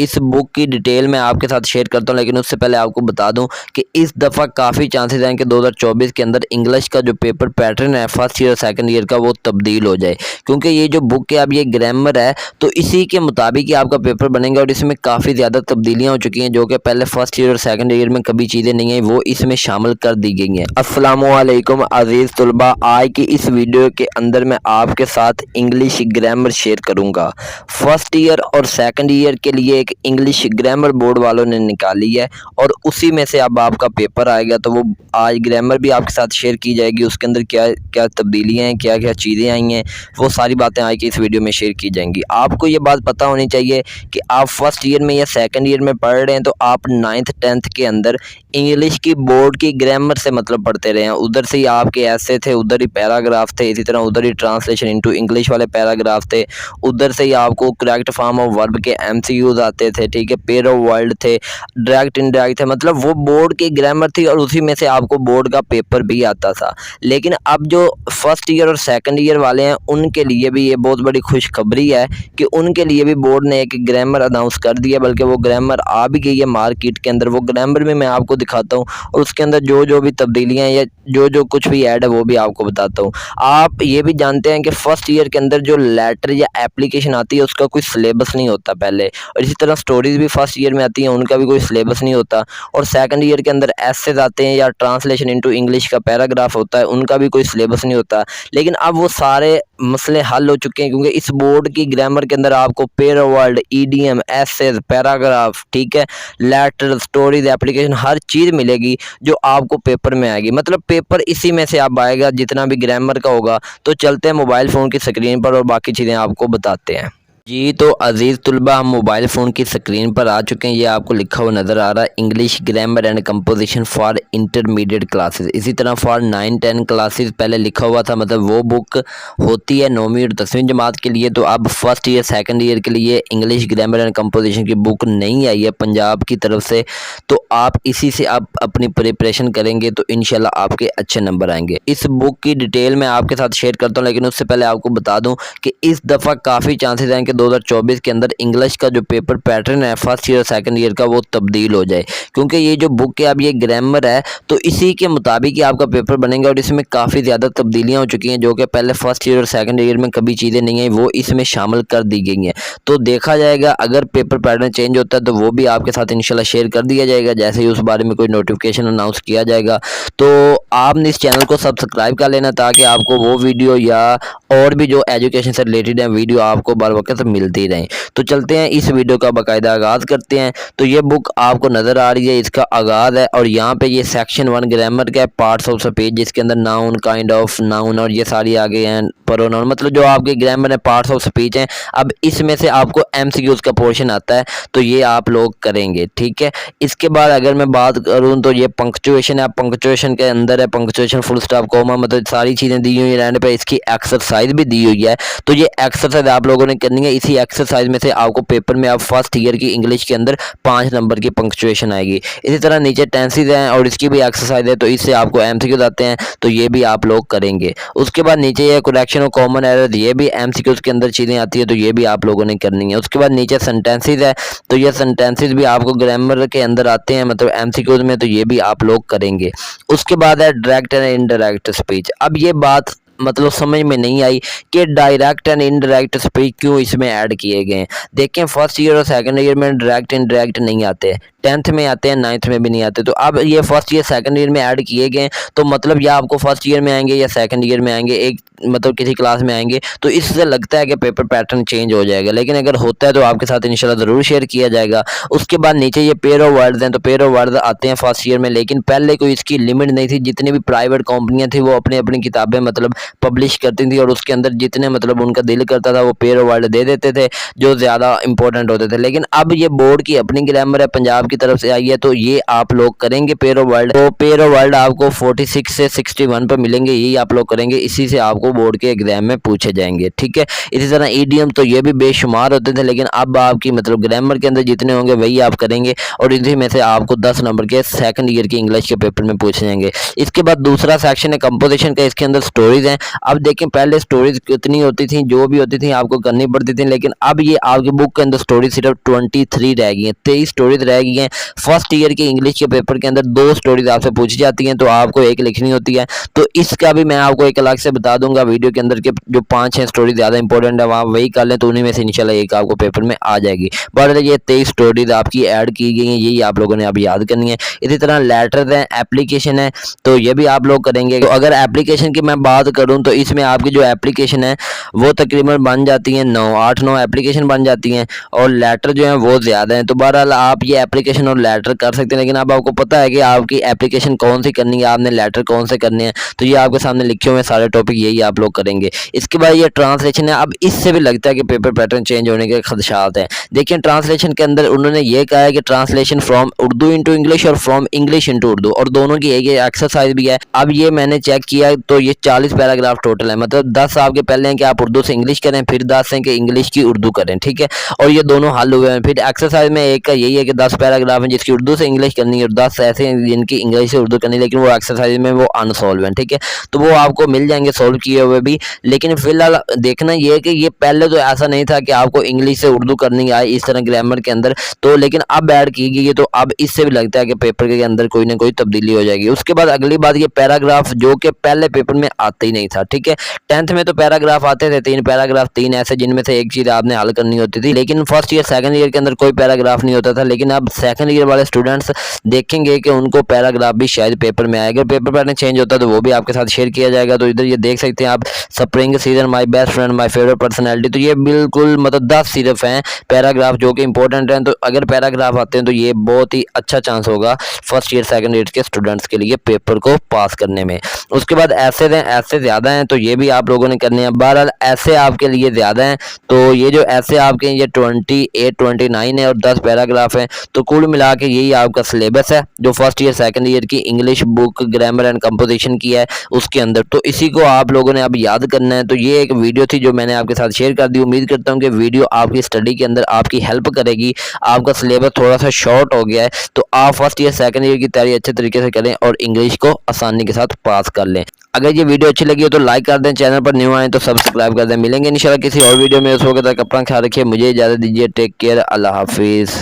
इस बुक की डिटेल मैं आपके साथ शेयर करता हूँ, लेकिन उससे पहले आपको बता दूं कि इस दफ़ा काफ़ी चांसेस हैं कि 2024 के अंदर इंग्लिश का जो पेपर पैटर्न है फर्स्ट ईयर और सेकंड ईयर का वो तब्दील हो जाए, क्योंकि ये जो बुक है अब ये ग्रामर है तो इसी के मुताबिक ही आपका पेपर बनेगा और इसमें काफ़ी ज़्यादा तब्दीलियाँ हो चुकी हैं जो कि पहले फर्स्ट ईयर और सेकंड ईयर में कभी चीज़ें नहीं आई वो इसमें शामिल कर दी गई हैं। अस्सलामुअलैकुम अज़ीज़ तलबा, आज की इस वीडियो के अंदर मैं आपके साथ इंग्लिश ग्रामर शेयर करूँगा। फर्स्ट ईयर और सेकंड ईयर के लिए एक इंग्लिश ग्रामर बोर्ड वालों ने निकाली है और उसी में से अब आपका पेपर आएगा, तो वो आज ग्रामर भी आपके साथ शेयर की जाएगी। उसके अंदर क्या क्या तब्दीलियाँ हैं, क्या क्या चीज़ें आई हैं, वो सारी बातें आज की इस वीडियो में शेयर की जाएंगी। आपको ये बात पता होनी चाहिए कि आप फर्स्ट ईयर में या सेकंड ईयर में पढ़ रहे हैं तो आप 9th 10th के अंदर इंग्लिश की बोर्ड की ग्रामर से मतलब पढ़ते रहे हैं। उधर से ही आपके ऐसे थे, उधर ही पैराग्राफ थे, इसी तरह उधर ही ट्रांसलेशन इनटू इंग्लिश वाले पैराग्राफ थे, उधर से ही आपको करेक्ट फॉर्म ऑफ वर्ब के एमसीक्यूज आते थे, ठीक है, पेयर ऑफ वर्ड थे, डायरेक्ट इनडायरेक्ट थे, मतलब वो बोर्ड की ग्रामर थी और उसी में से आपको बोर्ड का पेपर भी आता था। लेकिन अब जो फर्स्ट ईयर और सेकंड ईयर वाले हैं उनके लिए भी ये बहुत बड़ी खुशखबरी है कि उनके लिए भी बोर्ड ने एक ग्रामर अनाउंस कर दिया, बल्कि वो ग्रामर आ भी गई है मार्केट के अंदर। वो ग्रामर में मैं आपको दिखाता हूँ और उसके अंदर जो जो भी तब्दीलियाँ या जो जो कुछ भी ऐड है वो भी आपको बताता हूँ। आप ये भी जानते हैं कि फर्स्ट ईयर के अंदर जो लेटर या एप्लीकेशन आती है उसका कोई सिलेबस नहीं होता पहले, और इसी तरह स्टोरीज भी फर्स्ट ईयर में आती हैं, उनका भी कोई सिलेबस नहीं होता। और सेकंड ईयर के अंदर एसेज आते हैं या ट्रांसलेशन इनटू इंग्लिश का पैराग्राफ होता है, उनका भी कोई सिलेबस नहीं होता। लेकिन अब वो सारे मसले हल हो चुके हैं, क्योंकि इस बोर्ड की ग्रामर के अंदर आपको pair word, idiom, essays, paragraph, ठीक है, लेटर, स्टोरीज, एप्लीकेशन, हर चीज़ मिलेगी जो आपको पेपर में आएगी। मतलब पेपर इसी में से अब आएगा जितना भी ग्रामर का होगा। तो चलते हैं मोबाइल फ़ोन की स्क्रीन पर और बाकी चीज़ें आपको बताते हैं। जी तो अज़ीज़ तलबा, हम मोबाइल फ़ोन की स्क्रीन पर आ चुके हैं। ये आपको लिखा हुआ नज़र आ रहा है English grammar and composition for intermediate classes. इसी तरह फॉर 9-10 क्लासेस पहले लिखा हुआ था, मतलब वो बुक होती है 9वीं और 10वीं जमात के लिए। तो अब फर्स्ट ईयर सेकंड ईयर के लिए इंग्लिश ग्रामर एंड कंपोजिशन की बुक नहीं आई है पंजाब की तरफ से, तो आप इसी से आप अपनी प्रिपरेशन करेंगे तो इंशाल्लाह आपके अच्छे नंबर आएंगे। इस बुक की डिटेल मैं आपके साथ शेयर करता हूँ, लेकिन उससे पहले आपको बता दूँ कि इस दफ़ा काफ़ी चांसेस हैं कि 2024 के अंदर इंग्लिश का जो पेपर पैटर्न है फर्स्ट ईयर और सेकंड ईयर का वो तब्दील हो जाए, क्योंकि ये जो बुक है अब ये ग्रामर है तो इसी के मुताबिक ही आपका पेपर बनेगा और इसमें काफ़ी ज़्यादा तब्दीलियाँ हो चुकी हैं जो कि पहले फर्स्ट ईयर और सेकंड ईयर में कभी चीज़ें नहीं आई वो इसमें शामिल कर दी गई हैं। तो देखा जाएगा, अगर पेपर पैटर्न चेंज होता है तो वो भी आपके साथ इंशाल्लाह शेयर कर दिया जाएगा जैसे ही उस बारे में कोई नोटिफिकेशन अनाउंस किया जाएगा। तो आपने इस चैनल को सब्सक्राइब कर लेना ताकि आपको वो वीडियो या और भी जो एजुकेशन से रिलेटेड है वीडियो आपको बर वक्त मिलती रहें। तो चलते हैं इस वीडियो का बाकायदा आगाज़ करते हैं। तो ये बुक आपको नज़र आ रही है, इसका आगाज़ है और यहाँ पे ये सेक्शन 1 ग्रामर का पार्ट्स ऑफ स्पीच, जिसके अंदर नाउन, काइंड ऑफ, नाउन और ये सारी आगे हैं प्रोनाउन, मतलब जो आपके ग्रामर है पार्ट्स ऑफ स्पीच हैं। अब इसमें से आपको एमसीक्यूज का पोर्शन आता है तो ये आप लोग करेंगे, ठीक है। इसके बाद अगर मैं बात करूँ तो ये पंक्चुएशन है, पंक्चुएशन के अंदर है पंक्चुएशन, फुल स्टॉप, कोमा, मतलब सारी चीज़ें दी हुई है। एंड पे इसकी एक्सरसाइज भी दी हुई है, तो ये एक्सरसाइज आप लोगों ने करनी है। इसी एक्सरसाइज में से आपको पेपर में आप फर्स्ट ईयर की इंग्लिश के अंदर 5 नंबर की पंक्चुएशन आएगी। इसी तरह नीचे टेंसेस हैं और इसकी भी एक्सरसाइज है, तो इससे आपको एमसीक्यूज आते हैं तो ये भी आप लोग करेंगे। उसके बाद नीचे ये करेक्शन और कॉमन एरर, ये भी एमसीक्यूज के अंदर चीज़ें आती है तो ये भी आप लोगों ने करनी है। उसके बाद नीचे सेंटेंसेस है, तो ये सेंटेंसेस भी आपको ग्रामर के अंदर आते हैं, मतलब एमसीक्यूज में, तो ये भी आप लोग करेंगे। उसके बाद है डायरेक्ट एंड इनडायरेक्ट स्पीच। अब ये बात मतलब समझ में नहीं आई कि डायरेक्ट एंड इनडायरेक्ट स्पीच क्यों इसमें ऐड किए गए हैं। देखें फर्स्ट ईयर और सेकंड ईयर में डायरेक्ट इनडायरेक्ट नहीं आते, 10th में आते हैं, 9th में भी नहीं आते। तो अब ये फर्स्ट ईयर सेकंड ईयर में ऐड किए गए, तो मतलब या आपको फर्स्ट ईयर में आएंगे या सेकंड ईयर में आएंगे, एक मतलब किसी क्लास में आएंगे, तो इससे लगता है कि पेपर पैटर्न चेंज हो जाएगा। लेकिन अगर होता है तो आपके साथ इंशाल्लाह ज़रूर शेयर किया जाएगा। उसके बाद नीचे ये पेयर ऑफ वर्ड्स हैं, तो पेयर ऑफ वर्ड्स आते हैं फर्स्ट ईयर में, लेकिन पहले कोई इसकी लिमिट नहीं थी। जितनी भी प्राइवेट कंपनियां थी वो अपनी अपनी किताबें मतलब पब्लिश करती थी और उसके अंदर जितने मतलब उनका दिल करता था वो पेयर ऑफ वर्ड दे देते थे जो ज़्यादा इंपॉर्टेंट होते थे। लेकिन अब ये बोर्ड की अपनी ग्रामर है पंजाब आपकी तरफ से आई है तो ये आप लोग करेंगे पेयर ऑफ वर्ड। तो पेयर ऑफ वर्ड आपको 46 से 61 पर मिलेंगे, यही आप लोग करेंगे, इसी से आपको बोर्ड के एग्जाम में पूछे जाएंगे। ठीक है, इसी तरह ईडीएम तो ये भी बेशुमार होते थे, लेकिन अब आपकी मतलब ग्रामर के अंदर जितने होंगे वही आप करेंगे और इसी में से आपको 10 नंबर के सेकंड ईयर के इंग्लिश के पेपर में पूछे जाएंगे। इसके बाद दूसरा सेक्शन है कंपोजिशन का, इसके अंदर स्टोरीज हैं। अब देखें पहले स्टोरीज कितनी होती थी, जो भी होती थी आपको करनी पड़ती थी, लेकिन अब ये आपकी बुक के अंदर स्टोरी सिर्फ 23 रह गई हैं, 23 स्टोरीज रह गई हैं। फर्स्ट ईयर के इंग्लिश के पेपर के अंदर 2 स्टोरीज आपसे पूछी जाती हैं, तो आपको एक लिखनी होती है। तो इसका भी मैं आपको एक अलग से बता दूंगा वीडियो के अंदर के जो 5-6 स्टोरी ज़्यादा इंपॉर्टेंट है वहाँ वही कर लें, तो उन्हीं में से इंशाल्लाह एक आपको पेपर में आ जाएगी। बट ये 23 स्टोरीज आपकी ऐड की गई हैं, यही आप लोगों ने अभी याद करनी है। इसी तरह लेटर्स हैं, एप्लीकेशन है, तो ये भी आप लोग करेंगे। तो अगर एप्लीकेशन की मैं बात करूँ तो इसमें आपकी जो एप्लीकेशन है वो तकरीबन बन जाती हैं 8-9 एप्लीकेशन बन जाती हैं और लेटर जो है वो ज़्यादा है। तो बहरहाल आप ये एप्लीकेशन और लेटर कर सकते हैं, लेकिन अब आपको पता है कि आपकी एप्लीकेशन कौन सी करनी है, आपने लेटर कौन से करने हैं, तो ये आपके सामने लिखे हुए सारे टॉपिक यही आप लोग करेंगे। इसके बाद ये ट्रांसलेशन है। अब इससे भी लगता है कि पेपर पैटर्न चेंज होने के खदशात हैं। देखिए ट्रांसलेशन के अंदर उन्होंने ये कहा है कि translation from Urdu into English और फ्रॉम इंग्लिश इनटू उर्दू, और दोनों की एक एक्सरसाइज भी है। अब ये मैंने चेक किया तो ये 40 पैराग्राफ टोटल है, मतलब 10 आपके पहले हैं कि आप उर्दू से इंग्लिश करें, फिर 10 हैं कि इंग्लिश की उर्दू करें। ठीक है, और ये दोनों हल हुए हैं। फिर एक्सरसाइज में एक का यही है कि 10 पैराग्राफ हैं जिसकी उर्दू से इंग्लिश करनी है और 10 ऐसे हैं जिनकी इंग्लिश से उर्दू करनी है, लेकिन वो एक्सरसाइज में वो अनसॉल्व हैं। ठीक है, तो वो आपको मिल जाएंगे सॉल्व किए हुए भी, लेकिन फिलहाल देखना ये है कि ये पहले तो ऐसा नहीं था कि आपको इंग्लिश से उर्दू करनी है इस तरह ग्रामर के अंदर, तो लेकिन अब ऐड की गई है, तो अब इससे भी लगता है कि पेपर के अंदर कोई ना कोई तब्दीली हो जाएगी। उसके बाद अगली बात ये पैराग्राफ, जो कि पहले पेपर में आते ही नहीं था। ठीक है, 10th में तो पैराग्राफ आते थे 3 पैराग्राफ, 3 ऐसे जिनमें से एक चीज आपने हल करनी होती थी, लेकिन फर्स्ट ईयर सेकंड ईयर के अंदर कोई पैराग्राफ नहीं होता था। लेकिन अब सेकंड ईयर वाले स्टूडेंट्स देखेंगे कि उनको पैराग्राफ भी शायद पेपर में आएगा। पेपर पैटर्न चेंज होता है तो वो भी आपके साथ शेयर किया जाएगा। तो इधर ये देख सकते हैं आप, spring season, my best friend, my favourite personality, तो ये बिल्कुल मतलब 10 सिर्फ हैं पैराग्राफ जो कि इंपॉर्टेंट हैं। तो अगर पैराग्राफ आते हैं तो ये बहुत ही अच्छा चांस होगा फर्स्ट ईयर सेकंड ईयर के स्टूडेंट्स के लिए पेपर को पास करने में। उसके बाद ऐसे हैं, ऐसे ज़्यादा हैं तो ये भी आप लोगों ने करने हैं। बहरहाल ऐसे आपके लिए ज़्यादा हैं, तो ये जो ऐसे आपके ये 28-29 है और 10 पैराग्राफ हैं, तो कुल मिला के यही आपका सिलेबस है जो फर्स्ट ईयर सेकंड ईयर की English book grammar and composition की है उसके अंदर। तो इसी को आप लोगों ने अब याद करना है। तो ये एक वीडियो थी जो मैंने आपके साथ शेयर कर दी। उम्मीद करता हूँ कि वीडियो आपकी स्टडी के अंदर आपकी हेल्प करेगी। आपका सिलेबस थोड़ा सा शॉर्ट हो गया है, तो आप फर्स्ट ईयर सेकंड ईयर की तैयारी अच्छे तरीके से करें और इंग्लिश को आसानी के साथ पास कर लें। अगर ये वीडियो अच्छी लगी हो तो लाइक कर दें, चैनल पर न्यू आए तो सब्सक्राइब कर दें। मिलेंगे इंशाल्लाह किसी और वीडियो में, उस वक्त तक अपना ख्याल रखिए। मुझे इजाज़त दीजिए, टेक केयर, अल्लाह हाफिज़।